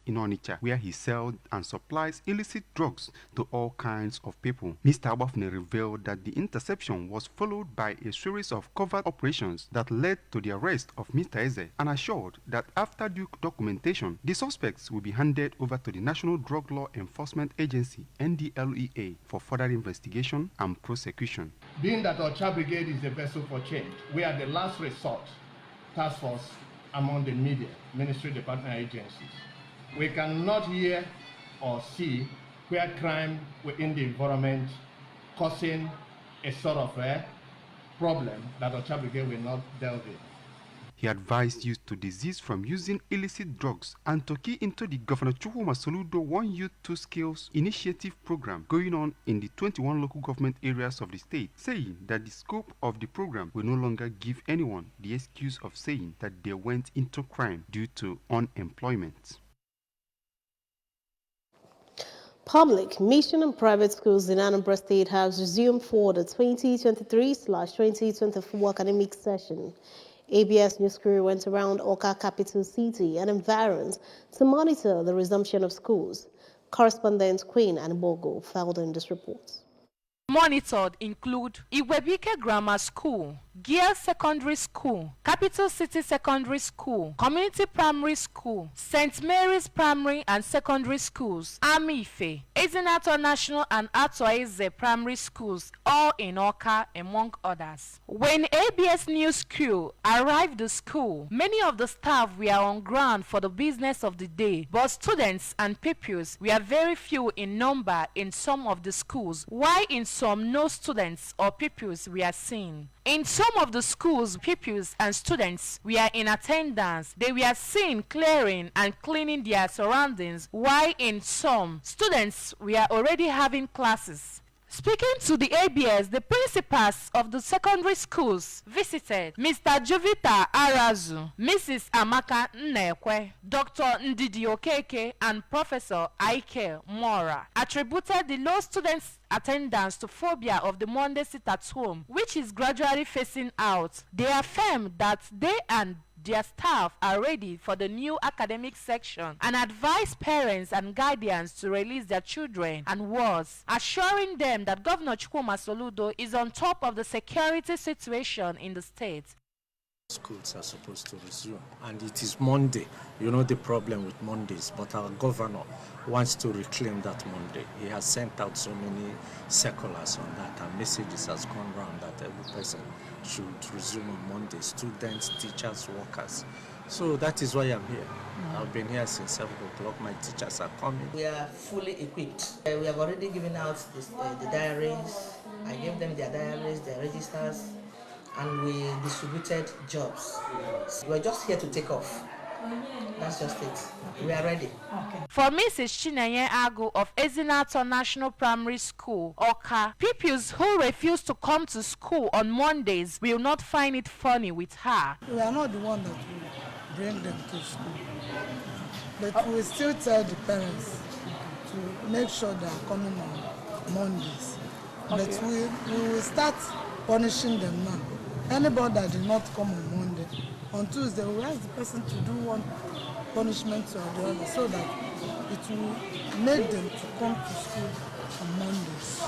in Onitsha, where he sells and supplies illicit drugs to all kinds of people. Mr. Abafne revealed that the interception was followed by a series of covert operations that led to the arrest of Mr. Eze, and assured that after due documentation, the suspects will be handed over to the National Drug Law Enforcement Agency, NDLEA, for further investigation and prosecution. Being that Ocha Brigade is a vessel for change, we are the last resort task force among the media, ministry department agencies. We cannot hear or see where crime within the environment causing a sort of a problem that Ocha Brigade will not delve in. He advised youth to desist from using illicit drugs and to key into the Governor Chukwuma Soludo One Youth Two Skills initiative program going on in the 21 local government areas of the state, saying that the scope of the program will no longer give anyone the excuse of saying that they went into crime due to unemployment. Public, mission and private schools in Anambra State have resumed for the 2023/2024 academic session. ABS News crew went around Awka capital city and environs to monitor the resumption of schools. Correspondent Queen Anibogo filed in this report. Monitored include Iwebike Grammar School, Gia Secondary School, Capital City Secondary School, Community Primary School, St. Mary's Primary and Secondary Schools, Amife, Ezenato National and Atoeze Primary Schools, all in Awka, among others. When ABS News crew arrived to school, many of the staff were on ground for the business of the day, but students and pupils were very few in number in some of the schools, while in some no students or pupils were seen. In some of the schools, pupils and students were in attendance. They were seen clearing and cleaning their surroundings, while in some, students were already having classes. Speaking to the ABS, the principals of the secondary schools visited Mr. Jovita Arazu, Mrs. Amaka Nnekwe, Dr. Ndidi Okeke, and Professor Aike Mora, attributed the low students' attendance to phobia of the Monday sit at home, which is gradually phasing out. They affirmed that they and their staff are ready for the new academic section and advise parents and guardians to release their children and wards, assuring them that Governor Chukwuma Soludo is on top of the security situation in the state. Schools are supposed to resume, and it is Monday. You know the problem with Mondays, but our governor wants to reclaim that Monday. He has sent out so many circulars on that, and messages has gone around that every person should resume on Monday, students, teachers, workers. So that is why I'm here. I've been here since 7 o'clock. My teachers are coming. We are fully equipped. We have already given out the diaries. I gave them their diaries, their registers, and we distributed jobs. So we're just here to take off. That's just it. We are ready. Okay. For Mrs. Chinenye Agu of Ezenato National Primary School, Awka, pupils who refuse to come to school on Mondays will not find it funny with her. We are not the one that will bring them to school, but we will still tell the parents to make sure they are coming on Mondays. Okay. But we will start punishing them now. Anybody that did not come on Monday, on Tuesday, we ask the person to do one punishment or the other so that it will make them to come to school on Mondays.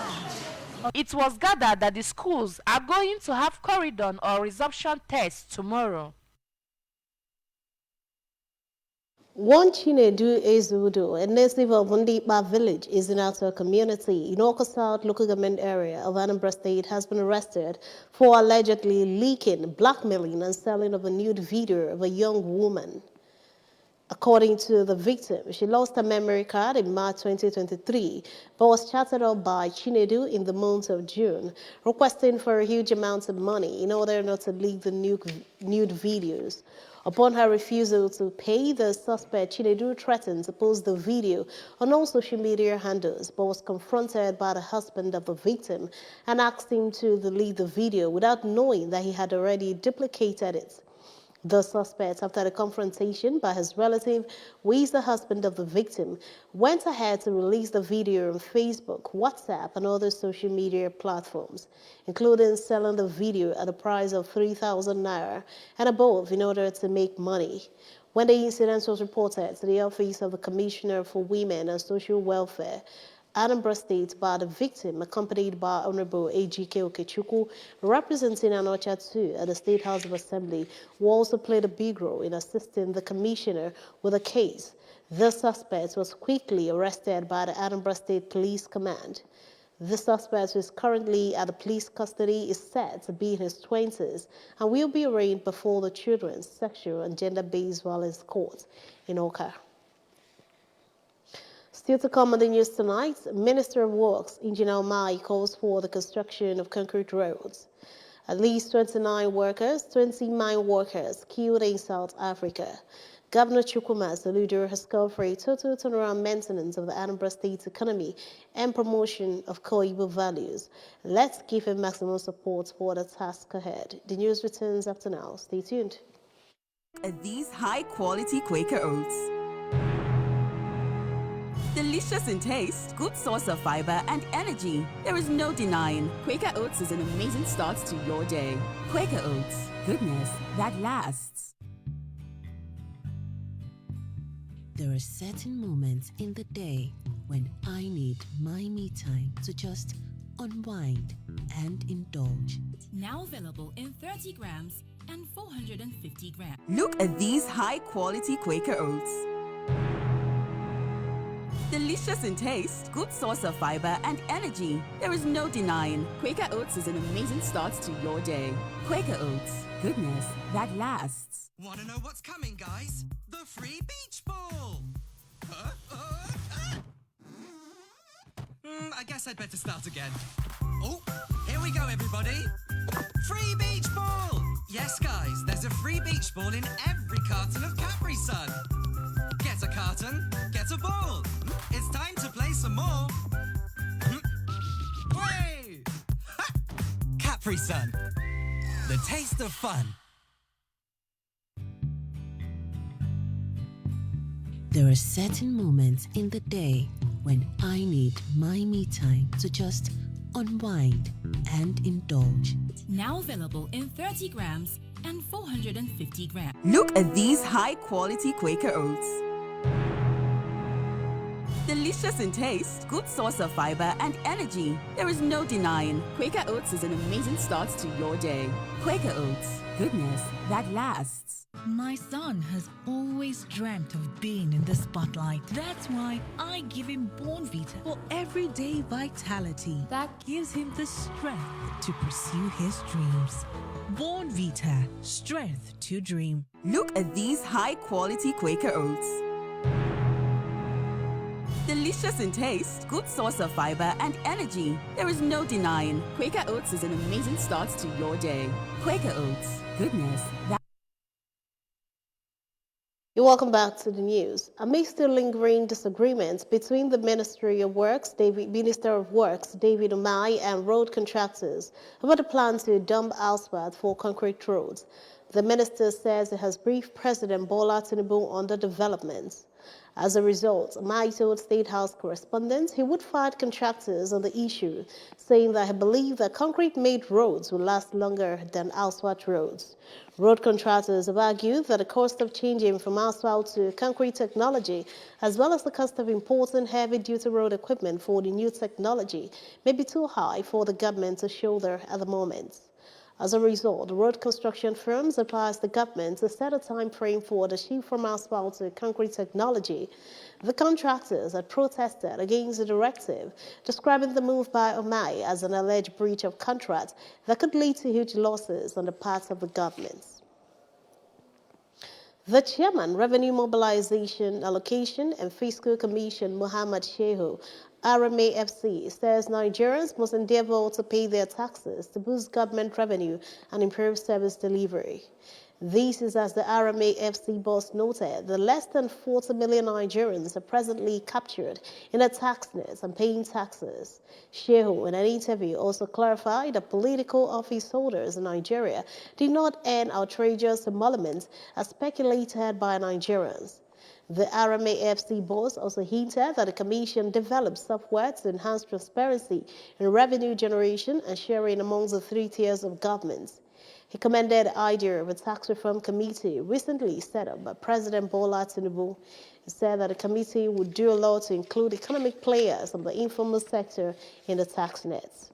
It was gathered that the schools are going to have corridor or resumption tests tomorrow. One Chinedu Ezudo, a native of Ndipa village, is in our community in Awka South local government area of Anambra State, has been arrested for allegedly leaking, blackmailing, and selling of a nude video of a young woman. According to the victim, she lost her memory card in March 2023, but was chatted up by Chinedu in the month of June, requesting for a huge amount of money in order not to leak the nude videos. Upon her refusal to pay, the suspect Chinedu threatened to post the video on all social media handles, but was confronted by the husband of the victim and asked him to delete the video without knowing that he had already duplicated it. The suspect, after the confrontation by his relative, who is the husband of the victim, went ahead to release the video on Facebook, WhatsApp, and other social media platforms, including selling the video at a price of 3,000 naira and above in order to make money. When the incident was reported to the Office of the Commissioner for Women and Social Welfare, Anambra State, by the victim, accompanied by Honorable A.G.K. Okechukwu, representing Anocha 2 at the State House of Assembly, who also played a big role in assisting the commissioner with the case. The suspect was quickly arrested by the Anambra State Police Command. The suspect, who is currently at the police custody, is said to be in his 20s and will be arraigned before the Children's Sexual and Gender-Based Violence Court in Awka. Still to come on the news tonight, Minister of Works, Engineer Omai, calls for the construction of concrete roads. At least 20 mine workers killed in South Africa. Governor Chukwuma Soludo has called for a total turnaround maintenance of the Anambra State economy and promotion of Koibo values. Let's give him maximum support for the task ahead. The news returns after now. Stay tuned. These high-quality Quaker oats. Delicious in taste, good source of fiber and energy. There is no denying. Quaker Oats is an amazing start to your day. Quaker Oats, goodness that lasts. There are certain moments in the day when I need my me time to just unwind and indulge. Now available in 30 grams and 450 grams. Look at these high-quality Quaker Oats. Delicious in taste, good source of fiber and energy. There is no denying. Quaker Oats is an amazing start to your day. Quaker Oats, goodness that lasts. Want to know what's coming, guys? The free beach ball! I guess I'd better start again. Oh, here we go, everybody. Free beach ball! Yes, guys, there's a free beach ball in every carton of Capri Sun. Get a carton, get a ball. It's time to play some more. Way! Capri Sun, the taste of fun. There are certain moments in the day when I need my me time to just unwind and indulge. Now available in 30 grams and 450 grams. Look at these high-quality Quaker Oats. Delicious in taste, good source of fiber and energy. There is no denying. Quaker Oats is an amazing start to your day. Quaker Oats, goodness that lasts. My son has always dreamt of being in the spotlight. That's why I give him Bornvita for everyday vitality that gives him the strength to pursue his dreams. Bornvita, strength to dream. Look at these high-quality Quaker Oats. Delicious in taste, good source of fiber and energy. There is no denying. Quaker Oats is an amazing start to your day. Quaker Oats, goodness that. You're welcome back to the news. Amidst the lingering disagreements between the Minister of Works, David Umai, and road contractors about the plan to dump asphalt for concrete roads, the minister says it has briefed President Bola Tinubu on the developments. As a result, Umai told State House correspondents he would fight contractors on the issue, saying that he believed that concrete-made roads will last longer than asphalt roads. Road contractors have argued that the cost of changing from asphalt to concrete technology, as well as the cost of importing heavy-duty road equipment for the new technology, may be too high for the government to shoulder at the moment. As a result, road construction firms advised the government to set a time frame for the shift from asphalt to concrete technology. The contractors had protested against the directive, describing the move by Umai as an alleged breach of contract that could lead to huge losses on the part of the government. The chairman, Revenue Mobilization, Allocation and Fiscal Commission, Muhammad Shehu, RMAFC, says Nigerians must endeavor to pay their taxes to boost government revenue and improve service delivery. This is as the RMAFC boss noted that less than 40 million Nigerians are presently captured in a tax net and paying taxes. Shehu, in an interview, also clarified that political office holders in Nigeria did not earn outrageous emoluments as speculated by Nigerians. The RMAFC boss also hinted that the commission developed software to enhance transparency in revenue generation and sharing among the three tiers of government. He commended the idea of a tax reform committee recently set up by President Bola Tinubu. He said that the committee would do a lot to include economic players of the informal sector in the tax nets.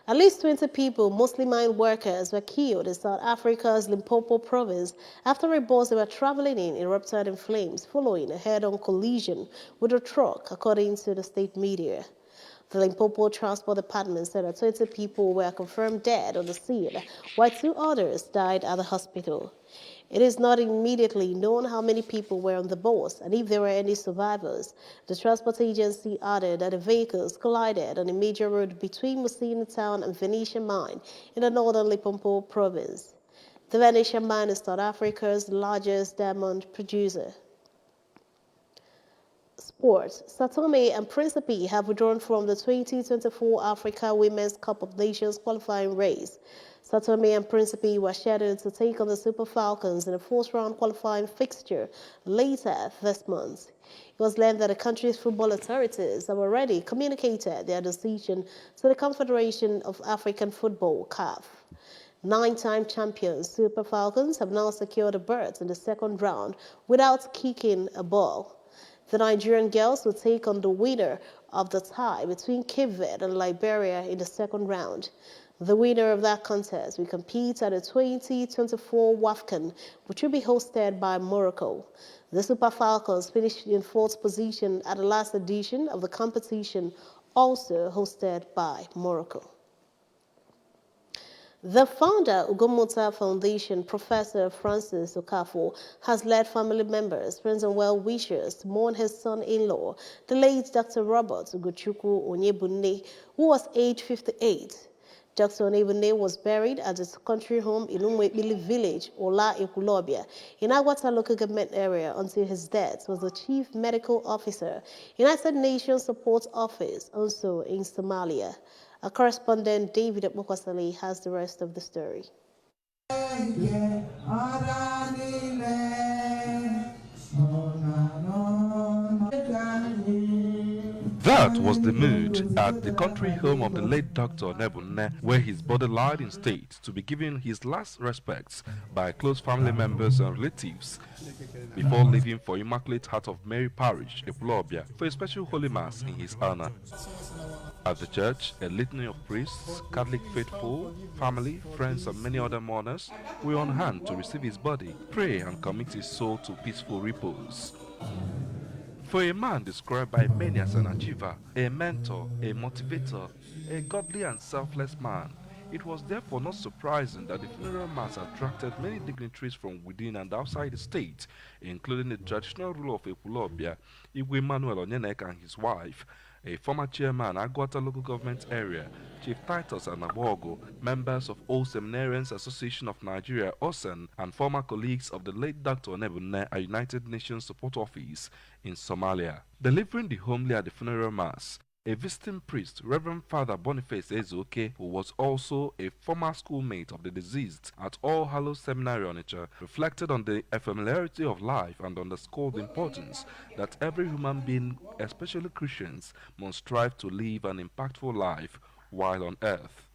At least 20 people, mostly mine workers, were killed in South Africa's Limpopo province after a bus they were traveling in erupted in flames following a head-on collision with a truck, according to the state media. The Limpopo Transport Department said that 20 people were confirmed dead on the scene, while 2 others died at the hospital. It is not immediately known how many people were on the bus and if there were any survivors. The transport agency added that the vehicles collided on a major road between Musina Town and Venetian Mine in the northern Limpopo province. The Venetian Mine is South Africa's largest diamond producer. Sports. Sao Tome and Principe have withdrawn from the 2024 Africa Women's Cup of Nations qualifying race. Sao Tome and Principe were scheduled to take on the Super Falcons in a 4th-round qualifying fixture later this month. It was learned that the country's football authorities have already communicated their decision to the Confederation of African Football, CAF. 9-time champions Super Falcons have now secured a berth in the 2nd round without kicking a ball. The Nigerian girls will take on the winner of the tie between Cape Verde and Liberia in the 2nd round. The winner of that contest will compete at the 2024 WAFCON, which will be hosted by Morocco. The Super Falcons finished in 4th position at the last edition of the competition, also hosted by Morocco. The founder, Ugomota Foundation, Professor Francis Okafor, has led family members, friends and well-wishers to mourn his son-in-law, the late Dr. Robert Ugochukwu Onyebunne, who was aged 58. Dr. Onyebunne was buried at his country home in Umwebili village, Ola Ekulobia, in Agwata local government area until his death was the chief medical officer, United Nations Support Office, also in Somalia. Our correspondent David Mokwasali has the rest of the story. That was the mood at the country home of the late Dr. Onyebunne, where his body lied in state to be given his last respects by close family members and relatives before leaving for Immaculate Heart of Mary Parish, Ekulobia, for a special holy mass in his honor. At the church, a litany of priests, Catholic faithful, family, friends, and many other mourners were on hand to receive his body, pray, and commit his soul to peaceful repose. For a man described by many as an achiever, a mentor, a motivator, a godly and selfless man, it was therefore not surprising that the funeral mass attracted many dignitaries from within and outside the state, including the traditional ruler of Ekulobia, Igwe Emmanuel Onyeneka, and his wife, a former chairman, Agwata local government area, Chief Titus Anabogo, members of Old Seminarians Association of Nigeria, OSEN, and former colleagues of the late Dr. Onyebunne at United Nations Support Office in Somalia. Delivering the homily at the funeral mass, a visiting priest, Reverend Father Boniface Ezoke, who was also a former schoolmate of the deceased at All Hallows Seminary Onitsha, reflected on the ephemerality of life and underscored the importance that every human being, especially Christians, must strive to live an impactful life while on earth.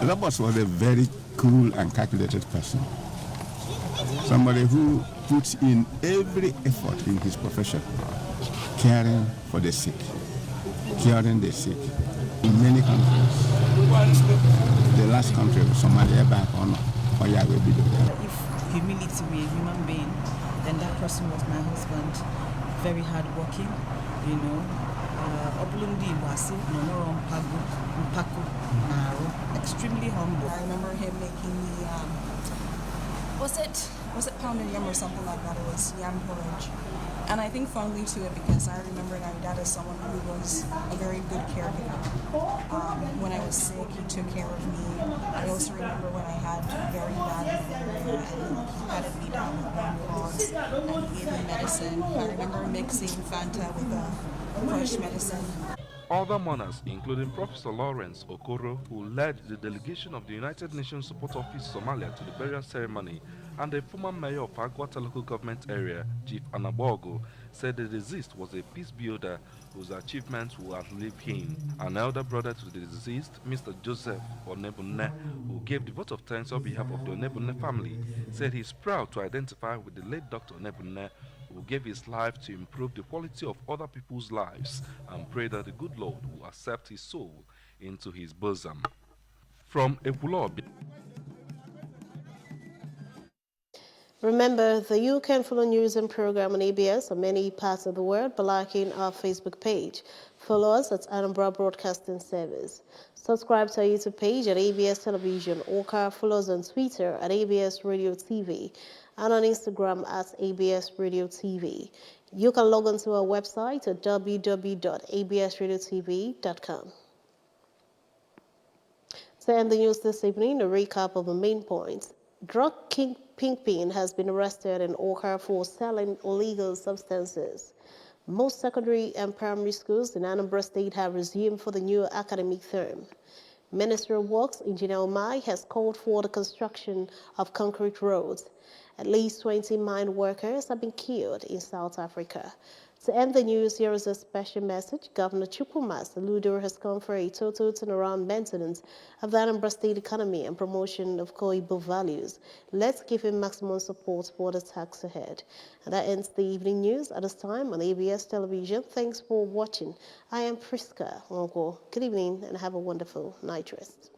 Roberts was a very cool and calculated person. Somebody who puts in every effort in his profession, caring for the sick, curing the sick. In many countries, the last country was Somalia back on Oyawe Bido. If humility were a human being, then that person was my husband. Very hardworking, you know. Extremely humble. I remember him making the was it pounded yam or something like that? It was yam porridge. And I think fondly to it because I remember my dad as someone who was a very good caregiver. When I was sick, he took care of me. I also remember when I had very bad malaria and he patted me down with warm cloths and he gave me medicine. I remember mixing Fanta with fresh medicine. Other mourners, including Professor Lawrence Okoro, who led the delegation of the United Nations Support Office Somalia to the burial ceremony, and the former mayor of Agwata local government area, Chief Anabogo, said the deceased was a peace builder whose achievements will outlive him. An elder brother to the deceased, Mr. Joseph Onebunne, who gave the vote of thanks on behalf of the Onebunne family, said he is proud to identify with the late Dr. Onebunne, who gave his life to improve the quality of other people's lives, and pray that the good Lord will accept his soul into his bosom. From Epulo. Remember that you can follow news and program on ABS on many parts of the world by liking our Facebook page. Follow us at Anambra Broadcasting Service. Subscribe to our YouTube page at ABS Television, or follow us on Twitter at ABS Radio TV and on Instagram at ABS Radio TV. You can log on to our website at www.absradiotv.com. To end the news this evening, a recap of the main points. Drug kingpin has been arrested in Okar for selling illegal substances. Most secondary and primary schools in Anambra State have resumed for the new academic term. Minister of Works, Engineer Omai, has called for the construction of concrete roads. At least 20 mine workers have been killed in South Africa. To end the news, here is a special message. Governor Chukwuma Soludo has called for a total turnaround maintenance of the Anambra State economy and promotion of Koibo values. Let's give him maximum support for the task ahead. And that ends the evening news at this time on ABS Television. Thanks for watching. I am Priska Ongo. Good evening and have a wonderful night rest.